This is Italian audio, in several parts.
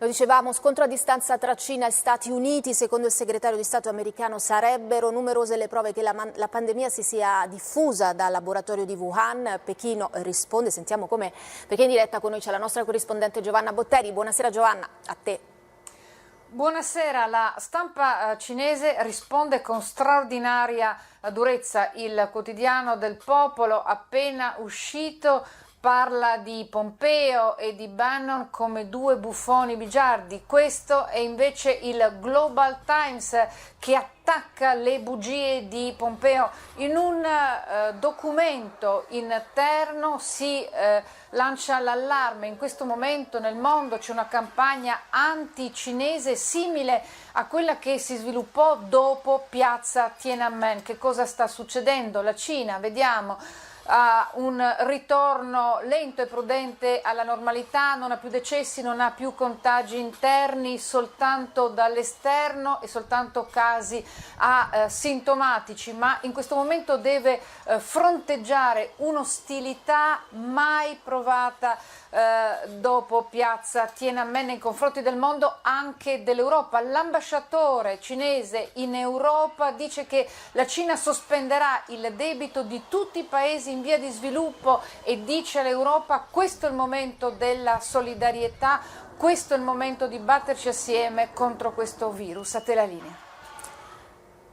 Lo dicevamo, scontro a distanza tra Cina e Stati Uniti. Secondo il segretario di Stato americano sarebbero numerose le prove che la pandemia si sia diffusa dal laboratorio di Wuhan. Pechino risponde, sentiamo come, perché in diretta con noi c'è la nostra corrispondente Giovanna Botteri. Buonasera Giovanna, a te. Buonasera, la stampa cinese risponde con straordinaria durezza. Il quotidiano del popolo appena uscito parla di Pompeo e di Bannon come due buffoni bigiardi. Questo è invece il Global Times che attacca le bugie di Pompeo. In un documento interno si lancia l'allarme. In questo momento nel mondo c'è una campagna anti-cinese simile a quella che si sviluppò dopo piazza Tiananmen. Che cosa sta succedendo? La Cina, vediamo, ha un ritorno lento e prudente alla normalità, non ha più decessi, non ha più contagi interni, soltanto dall'esterno e soltanto casi asintomatici, ma in questo momento deve fronteggiare un'ostilità mai provata dopo piazza Tiananmen nei confronti del mondo, anche dell'Europa. L'ambasciatore cinese in Europa dice che la Cina sospenderà il debito di tutti i paesi in via di sviluppo e dice all'Europa: questo è il momento della solidarietà, questo è il momento di batterci assieme contro questo virus. A te la linea.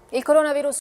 Il coronavirus